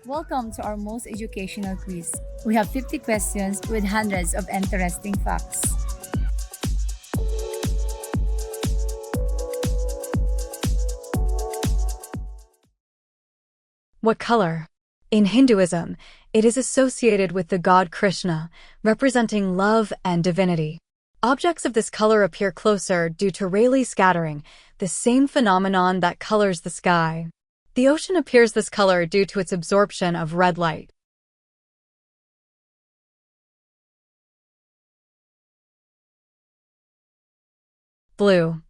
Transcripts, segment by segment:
Welcome to our most educational quiz. We have 50 questions with hundreds of interesting facts. What color? In Hinduism, it is associated with the god Krishna, representing love and divinity. Objects of this color appear closer due to Rayleigh scattering, the same phenomenon that colors the sky. The ocean appears this color due to its absorption of red light. Blue.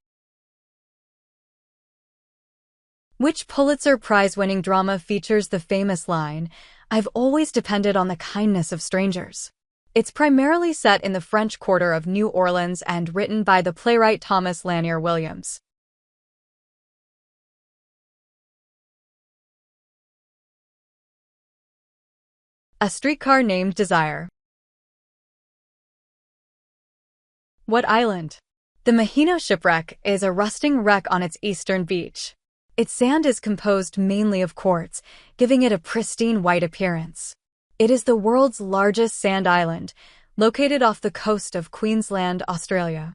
Which Pulitzer Prize-winning drama features the famous line, "I've always depended on the kindness of strangers"? It's primarily set in the French Quarter of New Orleans and written by the playwright Thomas Lanier Williams. A Streetcar Named Desire. What island? The Maheno shipwreck is a rusting wreck on its eastern beach. Its sand is composed mainly of quartz, giving it a pristine white appearance. It is the world's largest sand island, located off the coast of Queensland, Australia.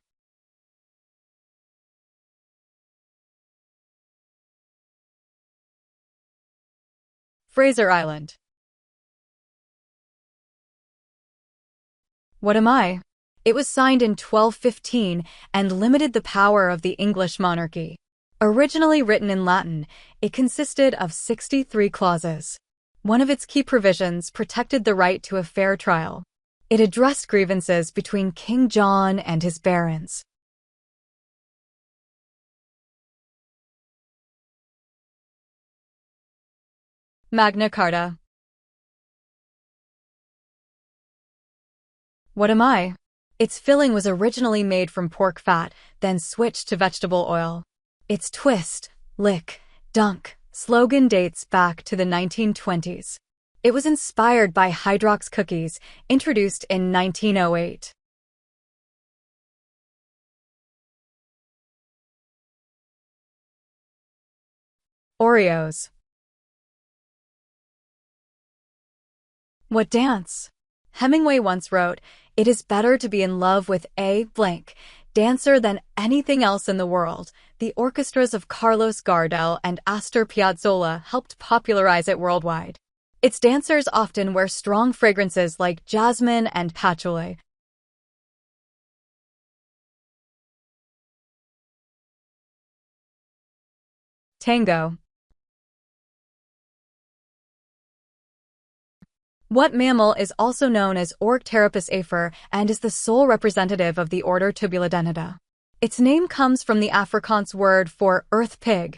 Fraser Island. What am I? It was signed in 1215 and limited the power of the English monarchy. Originally written in Latin, it consisted of 63 clauses. One of its key provisions protected the right to a fair trial. It addressed grievances between King John and his barons. Magna Carta. What am I? Its filling was originally made from pork fat, then switched to vegetable oil. Its twist, lick, dunk slogan dates back to the 1920s. It was inspired by Hydrox cookies, introduced in 1908. Oreos. What dance? Hemingway once wrote, "It is better to be in love with a blank dancer than anything else in the world." The orchestras of Carlos Gardel and Astor Piazzolla helped popularize it worldwide. Its dancers often wear strong fragrances like jasmine and patchouli. Tango. What mammal is also known as Orcterapus afer and is the sole representative of the order Tubulidenidae? Its name comes from the Afrikaans word for earth pig.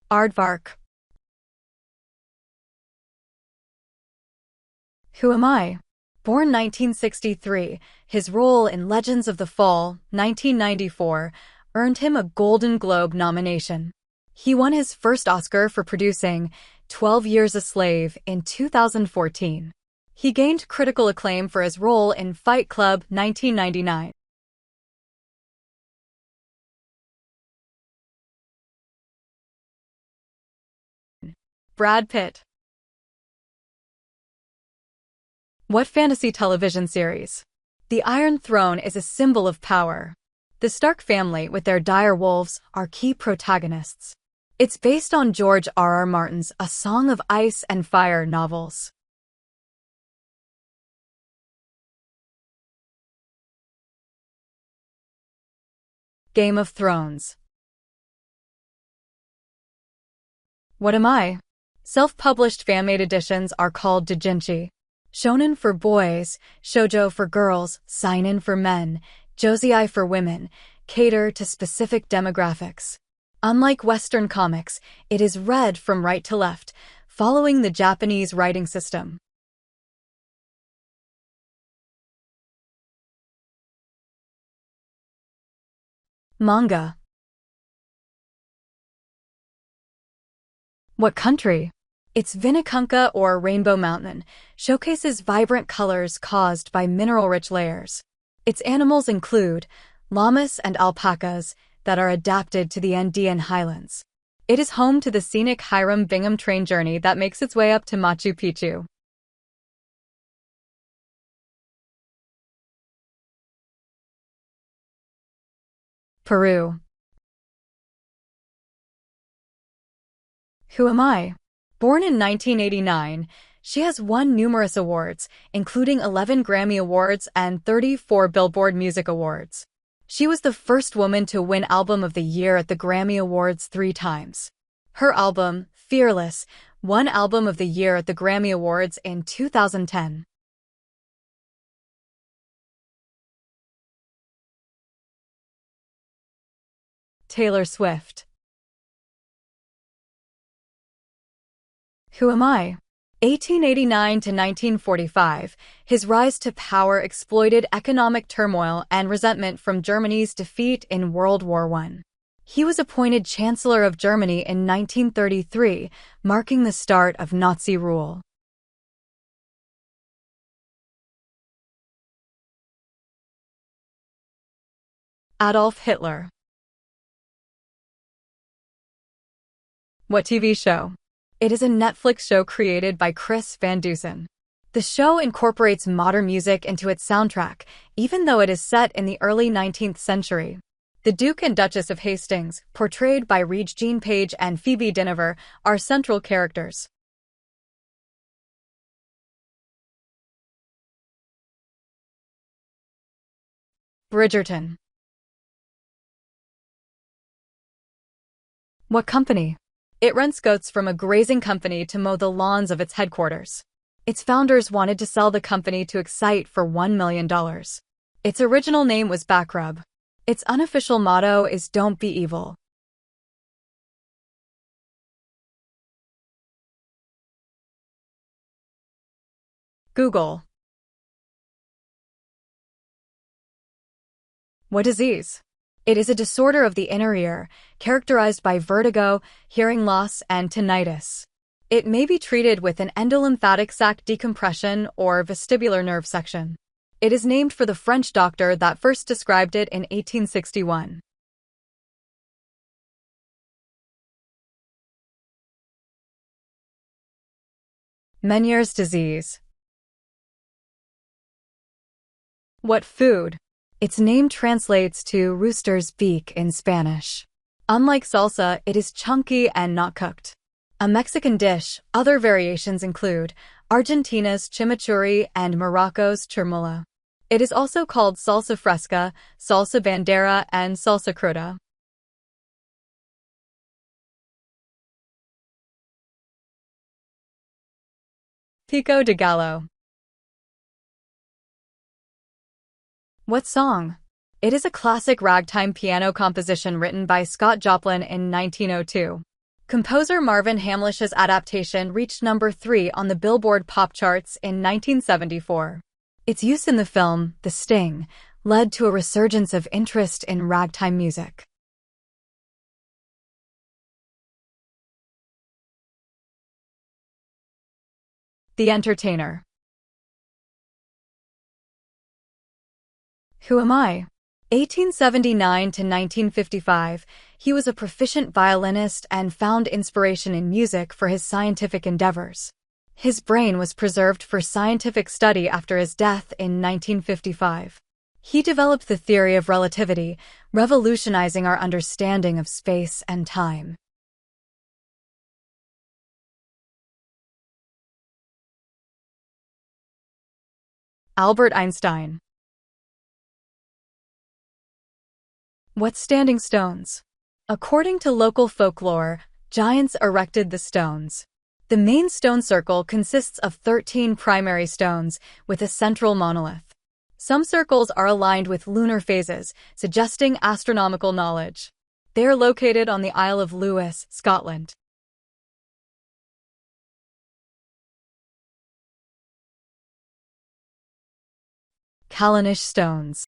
Aardvark. Who am I? Born 1963, his role in Legends of the Fall, 1994, earned him a Golden Globe nomination. He won his first Oscar for producing 12 Years a Slave in 2014. He gained critical acclaim for his role in Fight Club 1999. Brad Pitt. What fantasy television series? The Iron Throne is a symbol of power. The Stark family, with their dire wolves, are key protagonists. It's based on George R.R. Martin's A Song of Ice and Fire novels. Game of Thrones. What am I? Self-published fan-made editions are called doujinshi. Shonen for boys, shoujo for girls, seinen for men, josei for women, cater to specific demographics. Unlike Western comics, it is read from right to left, following the Japanese writing system. Manga. What country? Its Vinicunca or Rainbow Mountain showcases vibrant colors caused by mineral-rich layers. Its animals include llamas and alpacas that are adapted to the Andean highlands. It is home to the scenic Hiram Bingham train journey that makes its way up to Machu Picchu. Peru. Who am I? Born in 1989, she has won numerous awards, including 11 Grammy Awards and 34 Billboard Music Awards. She was the first woman to win Album of the Year at the Grammy Awards 3 times. Her album, Fearless, won Album of the Year at the Grammy Awards in 2010. Taylor Swift. Who am I? 1889 to 1945, his rise to power exploited economic turmoil and resentment from Germany's defeat in World War I. He was appointed Chancellor of Germany in 1933, marking the start of Nazi rule. Adolf Hitler. What TV show? It is a Netflix show created by Chris Van Dusen. The show incorporates modern music into its soundtrack, even though it is set in the early 19th century. The Duke and Duchess of Hastings, portrayed by Regina Page and Phoebe Dynevor, are central characters. Bridgerton. What company? It rents goats from a grazing company to mow the lawns of its headquarters. Its founders wanted to sell the company to Excite for $1 million. Its original name was Backrub. Its unofficial motto is Don't Be Evil. Google. What disease? It is a disorder of the inner ear, characterized by vertigo, hearing loss, and tinnitus. It may be treated with an endolymphatic sac decompression or vestibular nerve section. It is named for the French doctor that first described it in 1861. Meniere's disease. What food? Its name translates to rooster's beak in Spanish. Unlike salsa, it is chunky and not cooked. A Mexican dish, other variations include Argentina's chimichurri and Morocco's chermoula. It is also called salsa fresca, salsa bandera, and salsa cruda. Pico de Gallo. What song? It is a classic ragtime piano composition written by Scott Joplin in 1902. Composer Marvin Hamlish's adaptation reached number 3 on the Billboard pop charts in 1974. Its use in the film, The Sting, led to a resurgence of interest in ragtime music. The Entertainer. Who am I? 1879 to 1955, he was a proficient violinist and found inspiration in music for his scientific endeavors. His brain was preserved for scientific study after his death in 1955. He developed the theory of relativity, revolutionizing our understanding of space and time. Albert Einstein. What standing stones? According to local folklore, giants erected the stones. The main stone circle consists of 13 primary stones with a central monolith. Some circles are aligned with lunar phases, suggesting astronomical knowledge. They are located on the Isle of Lewis, Scotland. Callanish stones.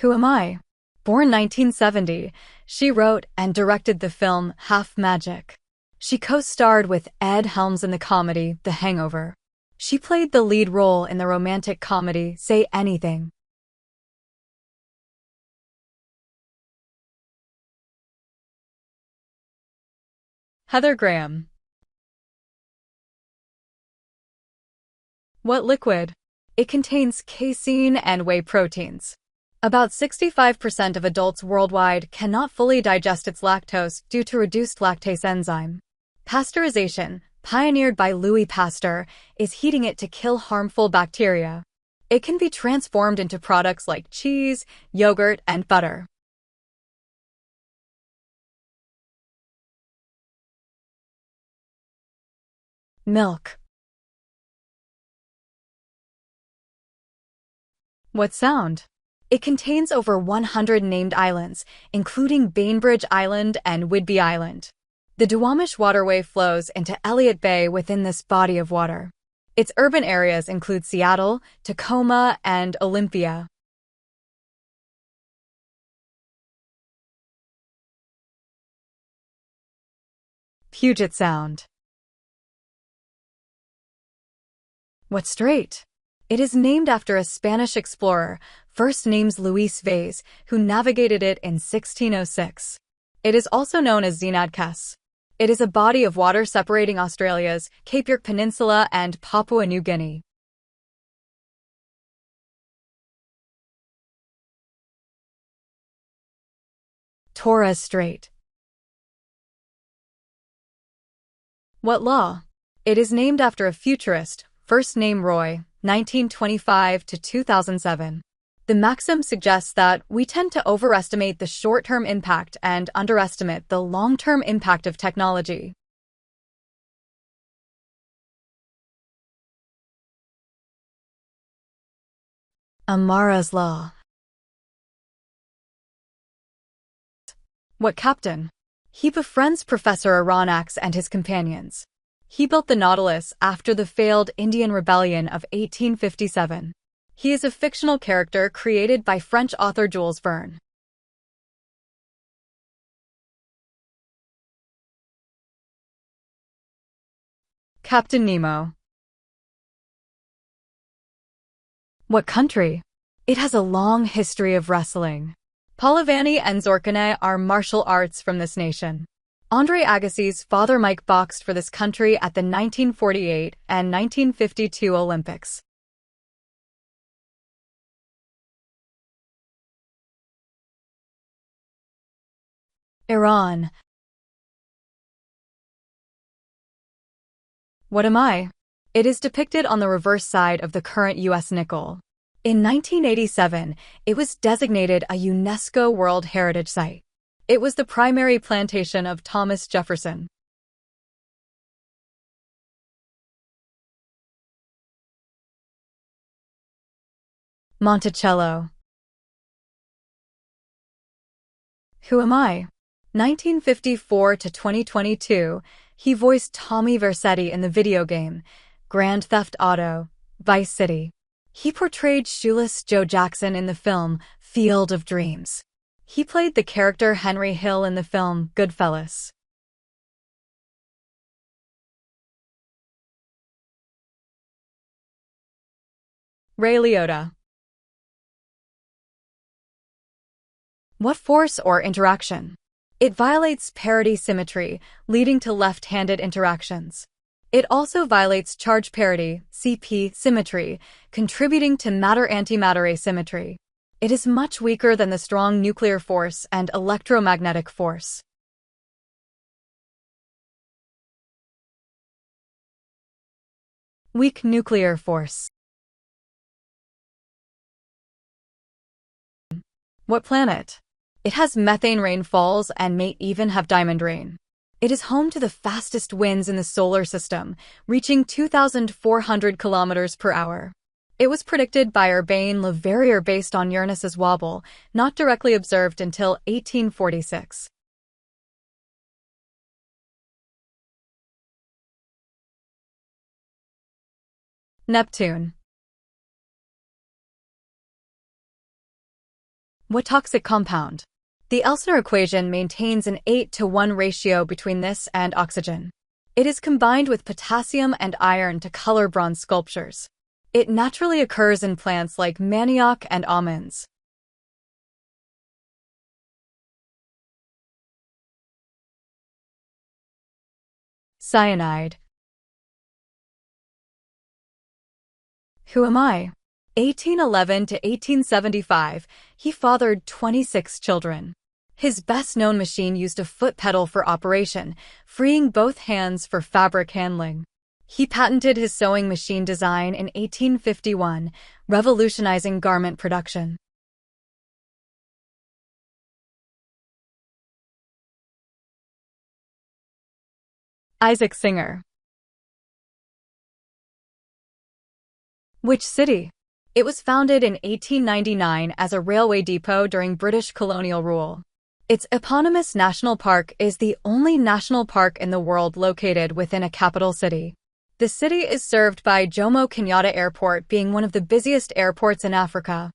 Who am I? Born 1970, she wrote and directed the film Half Magic. She co-starred with Ed Helms in the comedy The Hangover. She played the lead role in the romantic comedy Say Anything. Heather Graham. What liquid? It contains casein and whey proteins. About 65% of adults worldwide cannot fully digest its lactose due to reduced lactase enzyme. Pasteurization, pioneered by Louis Pasteur, is heating it to kill harmful bacteria. It can be transformed into products like cheese, yogurt, and butter. Milk. What sound? It contains over 100 named islands, including Bainbridge Island and Whidbey Island. The Duwamish Waterway flows into Elliott Bay within this body of water. Its urban areas include Seattle, Tacoma, and Olympia. Puget Sound. What strait? It is named after a Spanish explorer, first named Luis Vaz, who navigated it in 1606. It is also known as Zenadkes. It is a body of water separating Australia's Cape York Peninsula and Papua New Guinea. Torres Strait. What law? It is named after a futurist, first name Roy, 1925 to 2007. The maxim suggests that we tend to overestimate the short-term impact and underestimate the long-term impact of technology. Amara's Law. What captain? He befriends Professor Aronnax and his companions. He built the Nautilus after the failed Indian Rebellion of 1857. He is a fictional character created by French author Jules Verne. Captain Nemo. What country? It has a long history of wrestling. Palavani and Zorkane are martial arts from this nation. Andre Agassi's father Mike boxed for this country at the 1948 and 1952 Olympics. Iran. What am I? It is depicted on the reverse side of the current U.S. nickel. In 1987, it was designated a UNESCO World Heritage Site. It was the primary plantation of Thomas Jefferson. Monticello. Who am I? 1954 to 2022, he voiced Tommy Vercetti in the video game Grand Theft Auto: Vice City. He portrayed shoeless Joe Jackson in the film Field of Dreams. He played the character Henry Hill in the film Goodfellas. Ray Liotta. What force or interaction? It violates parity symmetry, leading to left-handed interactions. It also violates charge parity, CP, symmetry, contributing to matter-antimatter asymmetry. It is much weaker than the strong nuclear force and electromagnetic force. Weak nuclear force. What planet? It has methane rainfalls and may even have diamond rain. It is home to the fastest winds in the solar system, reaching 2,400 kilometers per hour. It was predicted by Urbain Le Verrier based on Uranus's wobble, not directly observed until 1846. Neptune. What toxic compound? The Elsner equation maintains an 8-to-1 ratio between this and oxygen. It is combined with potassium and iron to color bronze sculptures. It naturally occurs in plants like manioc and almonds. Cyanide. Who am I? 1811 to 1875, he fathered 26 children. His best-known machine used a foot pedal for operation, freeing both hands for fabric handling. He patented his sewing machine design in 1851, revolutionizing garment production. Isaac Singer. Which city? It was founded in 1899 as a railway depot during British colonial rule. Its eponymous national park is the only national park in the world located within a capital city. The city is served by Jomo Kenyatta Airport, being one of the busiest airports in Africa.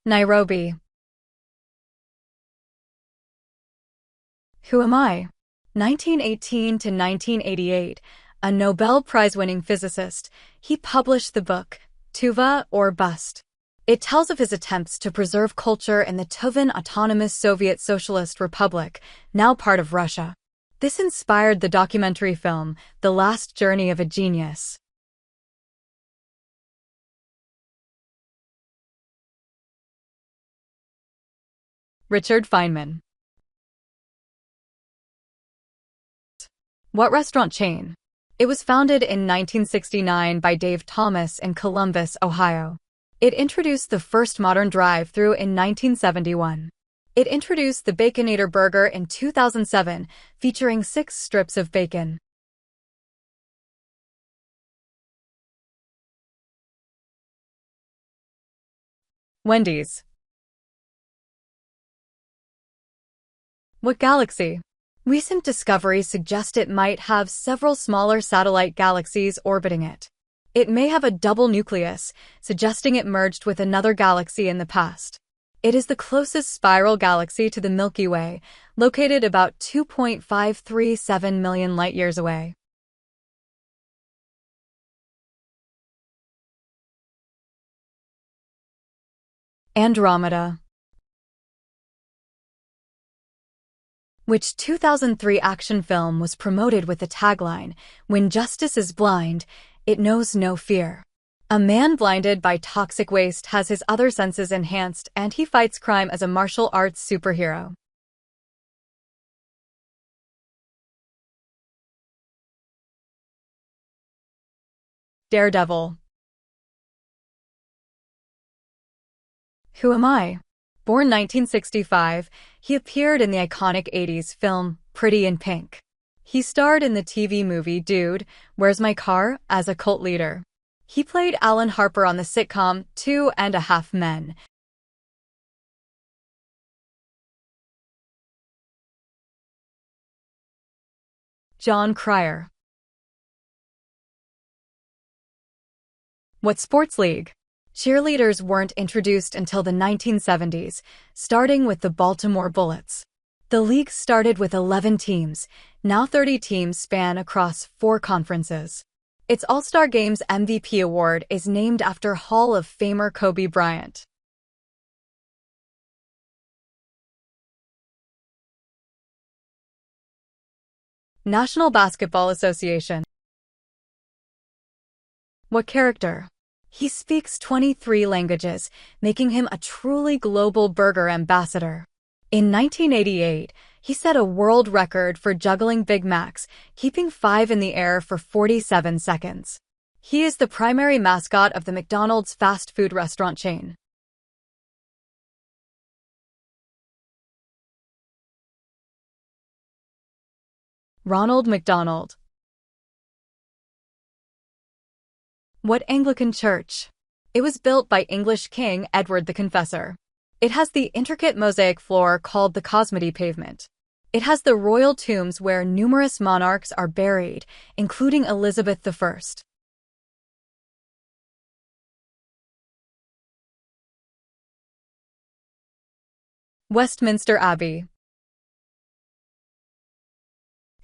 Nairobi. Who am I? 1918 to 1988, a Nobel Prize-winning physicist, he published the book, Tuva or Bust. It tells of his attempts to preserve culture in the Tuvan Autonomous Soviet Socialist Republic, now part of Russia. This inspired the documentary film, The Last Journey of a Genius. Richard Feynman. What restaurant chain? It was founded in 1969 by Dave Thomas in Columbus, Ohio. It introduced the first modern drive-thru in 1971. It introduced the Baconator Burger in 2007, featuring 6 strips of bacon. Wendy's. What galaxy? Recent discoveries suggest it might have several smaller satellite galaxies orbiting it. It may have a double nucleus, suggesting it merged with another galaxy in the past. It is the closest spiral galaxy to the Milky Way, located about 2.537 million light-years away. Andromeda. Which 2003 action film was promoted with the tagline, "When justice is blind, it knows no fear." A man blinded by toxic waste has his other senses enhanced, and he fights crime as a martial arts superhero. Daredevil. Who am I? Born 1965, he appeared in the iconic 80s film Pretty in Pink. He starred in the TV movie Dude, Where's My Car? As a cult leader. He played Alan Harper on the sitcom 2.5 Men. John Cryer. What sports league? Cheerleaders weren't introduced until the 1970s, starting with the Baltimore Bullets. The league started with 11 teams, now 30 teams span across 4 conferences. Its All-Star Games MVP award is named after Hall of Famer Kobe Bryant. National Basketball Association. What character? He speaks 23 languages, making him a truly global burger ambassador. In 1988, he set a world record for juggling Big Macs, keeping 5 in the air for 47 seconds. He is the primary mascot of the McDonald's fast food restaurant chain. Ronald McDonald. What Anglican church? It was built by English King Edward the Confessor. It has the intricate mosaic floor called the Cosmody pavement. It has the royal tombs where numerous monarchs are buried, including Elizabeth I. Westminster Abbey.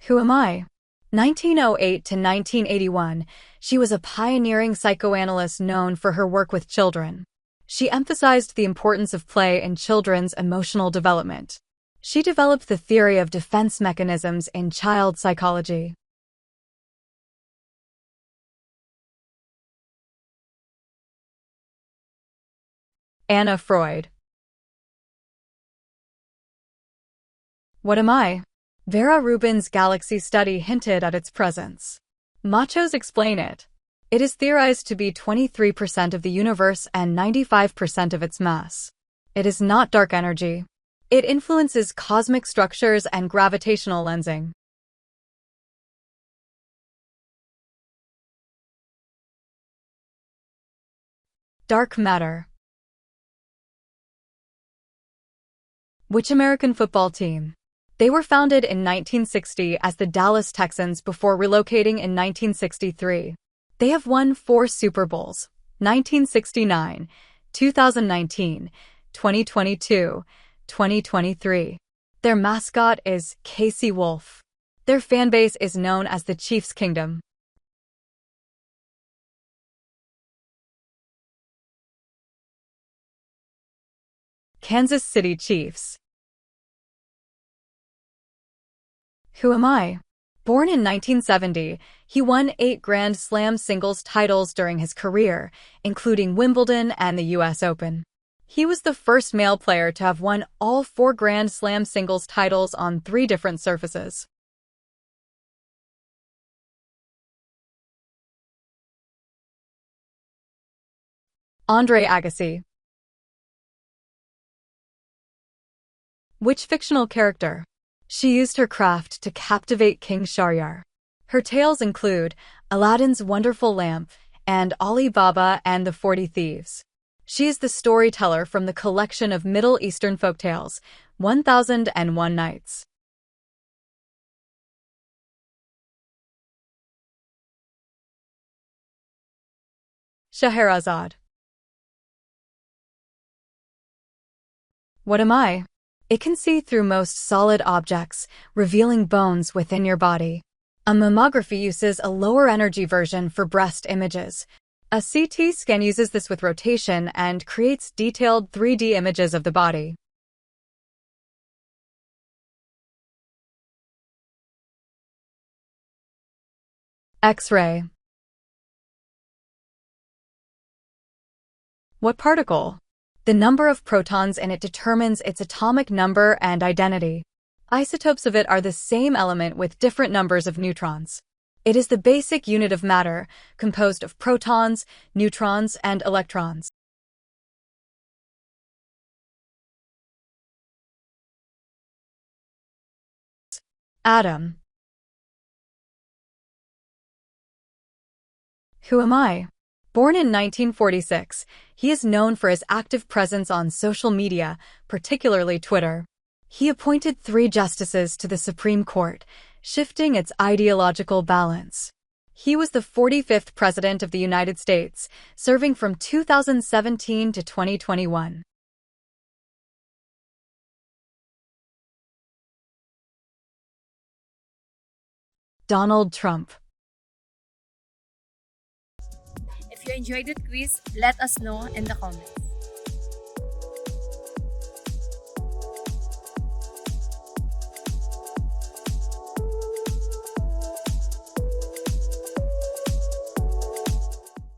Who am I? 1908 to 1981, she was a pioneering psychoanalyst known for her work with children. She emphasized the importance of play in children's emotional development. She developed the theory of defense mechanisms in child psychology. Anna Freud. What am I? Vera Rubin's galaxy study hinted at its presence. Machos explain it. It is theorized to be 23% of the universe and 95% of its mass. It is not dark energy. It influences cosmic structures and gravitational lensing. Dark matter. Which American football team? They were founded in 1960 as the Dallas Texans before relocating in 1963. They have won 4 Super Bowls: 1969, 2019, 2022, 2023. Their mascot is Casey Wolf. Their fanbase is known as the Chiefs Kingdom. Kansas City Chiefs. Who am I? Born in 1970, he won 8 Grand Slam singles titles during his career, including Wimbledon and the US Open. He was the first male player to have won all 4 Grand Slam singles titles on 3 different surfaces. Andre Agassi. Which fictional character? She used her craft to captivate King Shahryar. Her tales include Aladdin's Wonderful Lamp and Ali Baba and the 40 Thieves. She is the storyteller from the collection of Middle Eastern folktales, 1001 Nights. Scheherazade. What am I? It can see through most solid objects, revealing bones within your body. A mammography uses a lower energy version for breast images. A CT scan uses this with rotation and creates detailed 3D images of the body. X-ray. What particle? The number of protons in it determines its atomic number and identity. Isotopes of it are the same element with different numbers of neutrons. It is the basic unit of matter, composed of protons, neutrons, and electrons. Atom. Who am I? Born in 1946, he is known for his active presence on social media, particularly Twitter. He appointed 3 justices to the Supreme Court, shifting its ideological balance. He was the 45th President of the United States, serving from 2017 to 2021. Donald Trump. If you enjoyed the quiz, let us know in the comments.